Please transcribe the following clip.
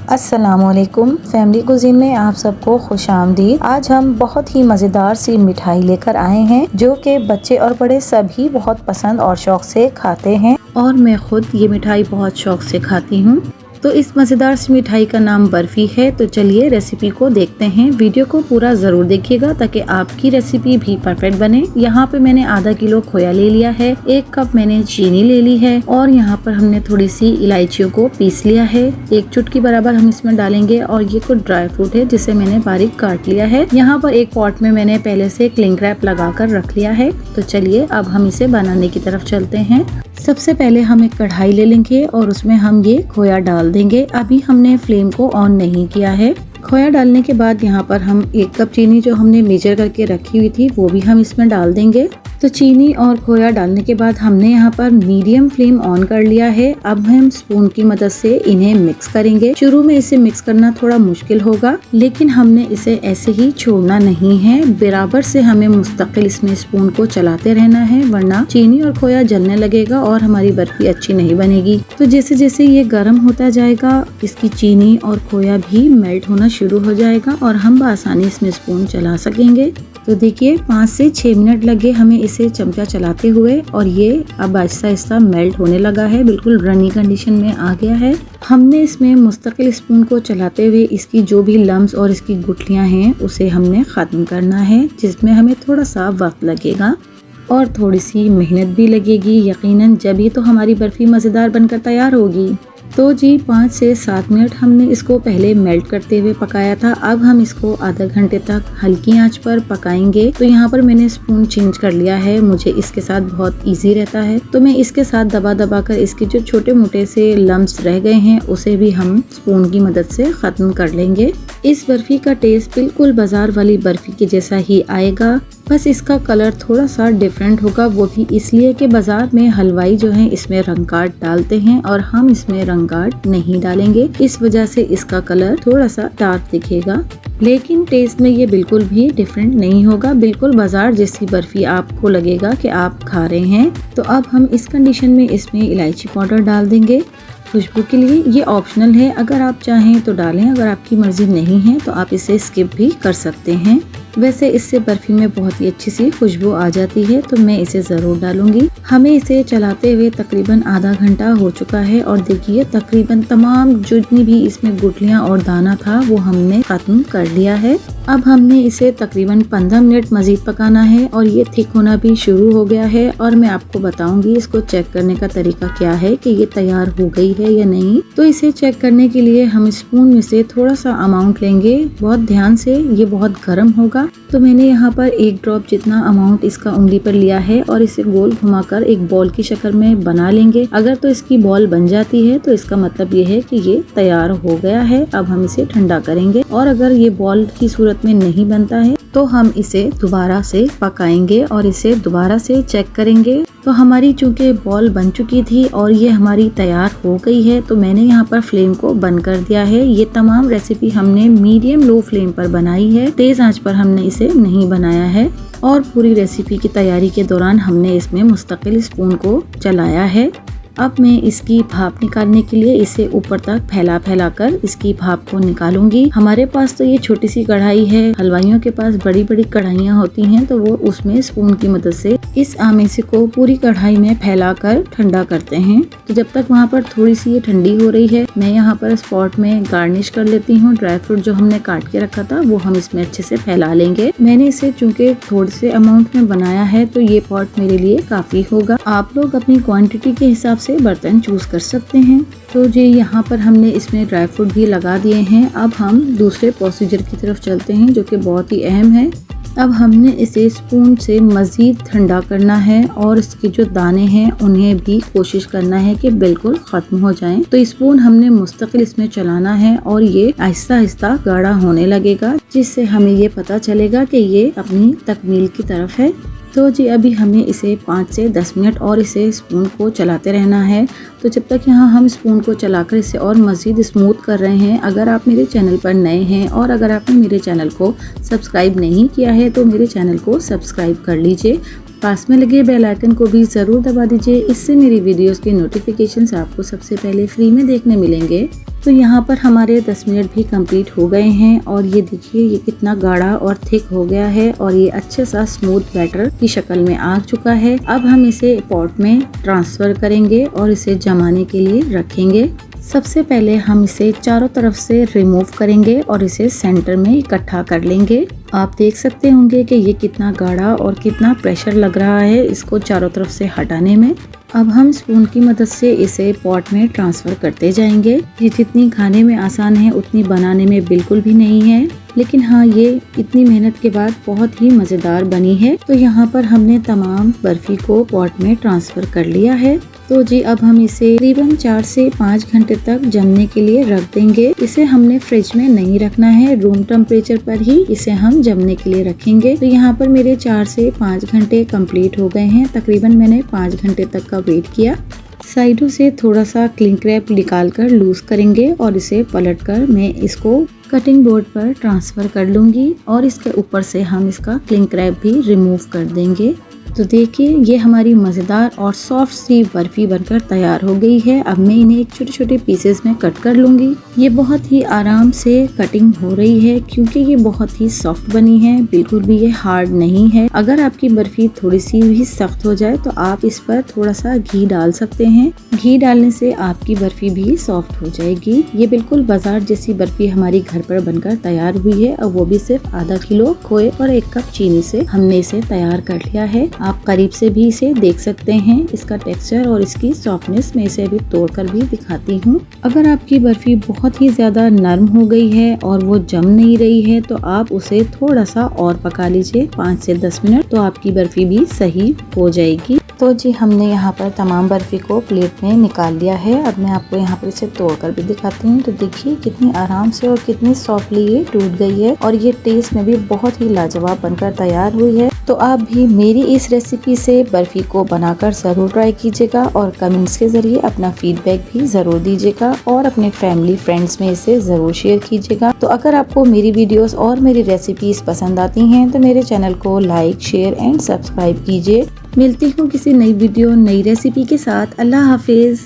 अस्सलामुअलैकुम। Family cuisine में आप सबको खुशामदीद। आज हम बहुत ही मज़ेदार सी मिठाई लेकर आए हैं जो कि बच्चे और बड़े सभी बहुत पसंद और शौक से खाते हैं और मैं खुद ये मिठाई बहुत शौक से खाती हूँ। तो इस मज़ेदार सी मिठाई का नाम बर्फ़ी है। तो चलिए रेसिपी को देखते हैं। वीडियो को पूरा ज़रूर देखिएगा ताकि आपकी रेसिपी भी परफेक्ट बने। यहाँ पे मैंने आधा किलो खोया ले लिया है, 1 कप मैंने चीनी ले ली है और यहाँ पर हमने थोड़ी सी इलायचियों को पीस लिया है। 1 चुटकी बराबर हम इसमें डालेंगे और ये कुछ ड्राई फ्रूट है जिसे मैंने बारीक काट लिया है। यहाँ पर एक पॉट में मैंने पहले से क्लिंग रैप लगा कर रख लिया है। तो चलिए अब हम इसे बनाने की तरफ चलते हैं। सबसे पहले हम एक कढ़ाई ले लेंगे और उसमें हम ये खोया डाल देंगे। अभी हमने फ्लेम को ऑन नहीं किया है। खोया डालने के बाद यहाँ पर हम 1 कप चीनी जो हमने मेजर करके रखी हुई थी वो भी हम इसमें डाल देंगे। तो चीनी और खोया डालने के बाद हमने यहाँ पर मीडियम फ्लेम ऑन कर लिया है। अब हम स्पून की मदद से इन्हें मिक्स करेंगे। शुरू में इसे मिक्स करना थोड़ा मुश्किल होगा लेकिन हमने इसे ऐसे ही छोड़ना नहीं है। बराबर से हमें मुस्तकिल इसमें स्पून को चलाते रहना है वरना चीनी और खोया जलने लगेगा और हमारी बर्फी अच्छी नहीं बनेगी। तो जैसे जैसे ये गर्म होता जाएगा इसकी चीनी और खोया भी मेल्ट होना शुरू हो जाएगा और हम आसानी इसमें स्पून चला सकेंगे। तो देखिए 5 से 6 मिनट लगे हमें इसे चमचा चलाते हुए और ये अब आहिस्ता आहिस्ता मेल्ट होने लगा है, बिल्कुल रनी कंडीशन में आ गया है। हमने इसमें मुस्तकिल स्पून को चलाते हुए इसकी जो भी लम्स और इसकी गुठलियां हैं उसे हमने ख़त्म करना है, जिसमें हमें थोड़ा सा वक्त लगेगा और थोड़ी सी मेहनत भी लगेगी यकीनन, जब ही तो हमारी बर्फ़ी मज़ेदार बनकर तैयार होगी। तो जी 5 से 7 मिनट हमने इसको पहले मेल्ट करते हुए पकाया था। अब हम इसको आधा घंटे तक हल्की आंच पर पकाएंगे। तो यहाँ पर मैंने स्पून चेंज कर लिया है, मुझे इसके साथ बहुत इजी रहता है। तो मैं इसके साथ दबा दबा कर इसके जो छोटे मोटे से लम्स रह गए हैं उसे भी हम स्पून की मदद से ख़त्म कर लेंगे। इस बर्फ़ी का टेस्ट बिल्कुल बाजार वाली बर्फ़ी के जैसा ही आएगा, बस इसका कलर थोड़ा सा डिफरेंट होगा। वो भी इसलिए कि बाजार में हलवाई जो हैं इसमें रंगाट डालते हैं और हम इसमें रंगाट नहीं डालेंगे, इस वजह से इसका कलर थोड़ा सा डार्क दिखेगा। लेकिन टेस्ट में ये बिल्कुल भी डिफरेंट नहीं होगा, बिल्कुल बाजार जैसी बर्फी आपको लगेगा कि आप खा रहे हैं। तो अब हम इस कंडीशन में इसमें इलायची पाउडर डाल देंगे खुशबू के लिए। ये ऑप्शनल है, अगर आप चाहें तो डालें, अगर आपकी मर्जी नहीं है तो आप इसे स्किप भी कर सकते हैं। वैसे इससे बर्फी में बहुत ही अच्छी सी खुशबू आ जाती है तो मैं इसे ज़रूर डालूंगी। हमें इसे चलाते हुए तकरीबन आधा घंटा हो चुका है और देखिए तकरीबन तमाम जितनी भी इसमें गुठलियाँ और दाना था वो हमने ख़त्म कर लिया है। अब हमने इसे तकरीबन 15 मिनट मज़ीद पकाना है और ये थिक होना भी शुरू हो गया है और मैं आपको बताऊंगी इसको चेक करने का तरीका क्या है कि ये तैयार हो गई है या नहीं। तो इसे चेक करने के लिए हम स्पून में से थोड़ा सा अमाउंट लेंगे, बहुत ध्यान से, ये बहुत गर्म होगा। तो मैंने यहाँ पर 1 ड्रॉप जितना अमाउंट इसका उंगली पर लिया है और इसे गोल घुमाकर एक बॉल की शक्ल में बना लेंगे। अगर तो इसकी बॉल बन जाती है तो इसका मतलब ये है कि ये तैयार हो गया है। अब हम इसे ठंडा करेंगे और अगर ये बॉल की सूरत में नहीं बनता है तो हम इसे दोबारा से पकाएंगे और इसे दोबारा से चेक करेंगे। तो हमारी चूंकि बॉल बन चुकी थी और ये हमारी तैयार हो गई है तो मैंने यहाँ पर फ्लेम को बंद कर दिया है। ये तमाम रेसिपी हमने मीडियम लो फ्लेम पर बनाई है, तेज आंच पर हमने इसे नहीं बनाया है। और पूरी रेसिपी की तैयारी के दौरान हमने इसमें मुस्तकिल स्पून को चलाया है। अब मैं इसकी भाप निकालने के लिए इसे ऊपर तक फैला फैला कर इसकी भाप को निकालूंगी। हमारे पास तो ये छोटी सी कढ़ाई है, हलवाइयों के पास बड़ी बड़ी कढ़ाइयाँ होती हैं तो वो उसमें स्पून की मदद से इस आमेसे को पूरी कढ़ाई में फैलाकर ठंडा करते हैं। तो जब तक वहाँ पर थोड़ी सी ये ठंडी हो रही है मैं यहाँ पर स्पॉट में गार्निश कर लेती हूँ। ड्राई फ्रूट जो हमने काट के रखा था वो हम इसमें अच्छे से फैला लेंगे। मैंने इसे चूंकि थोड़े से अमाउंट में बनाया है तो ये पॉट मेरे लिए काफी होगा। आप लोग अपनी क्वांटिटी के हिसाब से बर्तन चूज कर सकते हैं। तो जी यहाँ पर हमने इसमें ड्राई फ्रूट भी लगा दिए हैं। अब हम दूसरे प्रोसीजर की तरफ चलते हैं जो कि बहुत ही अहम है। अब हमने इसे स्पून से मज़ीद ठंडा करना है और इसके जो दाने हैं उन्हें भी कोशिश करना है कि बिल्कुल ख़त्म हो जाएं। तो स्पून हमने मुस्तकिल इसमें चलाना है और ये आहिस्ता आहिस्ता गाढ़ा होने लगेगा, जिससे हमें ये पता चलेगा कि ये अपनी तकमील की तरफ है। तो जी अभी हमें इसे 5 से 10 मिनट और इसे स्पून को चलाते रहना है। तो जब तक यहाँ हम स्पून को चलाकर इसे और मज़ीद स्मूथ कर रहे हैं, अगर आप मेरे चैनल पर नए हैं और अगर आपने मेरे चैनल को सब्सक्राइब नहीं किया है तो मेरे चैनल को सब्सक्राइब कर लीजिए पास में लगे बेल आइकन को भी जरूर दबा दीजिए, इससे मेरी वीडियोस के नोटिफिकेशंस आपको सबसे पहले फ्री में देखने मिलेंगे। तो यहाँ पर हमारे 10 मिनट भी कंप्लीट हो गए हैं और ये देखिए ये कितना गाढ़ा और थिक हो गया है और ये अच्छे सा स्मूथ बैटर की शक्ल में आ चुका है। अब हम इसे पॉट में ट्रांसफर करेंगे और इसे जमाने के लिए रखेंगे। सबसे पहले हम इसे चारों तरफ से रिमूव करेंगे और इसे सेंटर में इकट्ठा कर लेंगे। आप देख सकते होंगे कि ये कितना गाढ़ा और कितना प्रेशर लग रहा है इसको चारों तरफ से हटाने में। अब हम स्पून की मदद से इसे पॉट में ट्रांसफर करते जाएंगे। ये जितनी खाने में आसान है उतनी बनाने में बिल्कुल भी नहीं है, लेकिन हाँ ये इतनी मेहनत के बाद बहुत ही मजेदार बनी है। तो यहाँ पर हमने तमाम बर्फी को पॉट में ट्रांसफर कर लिया है। तो जी अब हम इसे तकरीबन 4 से 5 घंटे तक जमने के लिए रख देंगे। इसे हमने फ्रिज में नहीं रखना है, रूम टेम्परेचर पर ही इसे हम जमने के लिए रखेंगे। तो यहाँ पर मेरे 4 से 5 घंटे कंप्लीट हो गए हैं। तकरीबन मैंने 5 घंटे तक का वेट किया। साइडों से थोड़ा सा क्लिंक रैप निकाल कर लूज करेंगे और इसे पलट कर मैं इसको कटिंग बोर्ड पर ट्रांसफर कर लूंगी और इसके ऊपर से हम इसका क्लिंक रैप भी रिमूव कर देंगे। तो देखिए ये हमारी मज़ेदार और सॉफ्ट सी बर्फी बनकर तैयार हो गई है। अब मैं इन्हें एक छोटे छोटे पीसेस में कट कर लूंगी। ये बहुत ही आराम से कटिंग हो रही है क्योंकि ये बहुत ही सॉफ्ट बनी है, बिल्कुल भी ये हार्ड नहीं है। अगर आपकी बर्फी थोड़ी सी भी सख्त हो जाए तो आप इस पर थोड़ा सा घी डाल सकते हैं। घी डालने से आपकी बर्फी भी सॉफ्ट हो जाएगी। ये बिल्कुल बाजार जैसी बर्फी हमारी घर पर बनकर तैयार हुई है और वो भी सिर्फ आधा किलो खोए और 1 कप चीनी से हमने इसे तैयार कर लिया है। आप करीब से भी इसे देख सकते हैं, इसका टेक्सचर और इसकी सॉफ्टनेस। मैं इसे अभी तोड़कर भी दिखाती हूँ। अगर आपकी बर्फी बहुत ही ज्यादा नरम हो गई है और वो जम नहीं रही है तो आप उसे थोड़ा सा और पका लीजिए 5 से 10 मिनट, तो आपकी बर्फी भी सही हो जाएगी। तो जी हमने यहाँ पर तमाम बर्फी को प्लेट में निकाल लिया है। अब मैं आपको यहाँ पर इसे तोड़कर भी दिखाती हूँ। तो देखिए कितनी आराम से और कितनी सॉफ्टली ये टूट गई है और ये टेस्ट में भी बहुत ही लाजवाब बनकर तैयार हुई है। तो आप भी मेरी इस रेसिपी से बर्फी को बनाकर ज़रूर ट्राई कीजिएगा और कमेंट्स के ज़रिए अपना फीडबैक भी ज़रूर दीजिएगा और अपने फैमिली फ्रेंड्स में इसे ज़रूर शेयर कीजिएगा। तो अगर आपको मेरी वीडियोस और मेरी रेसिपीज पसंद आती हैं तो मेरे चैनल को लाइक, शेयर एंड सब्सक्राइब कीजिए। मिलती हूँ किसी नई वीडियो नई रेसिपी के साथ। अल्लाह हाफिज़।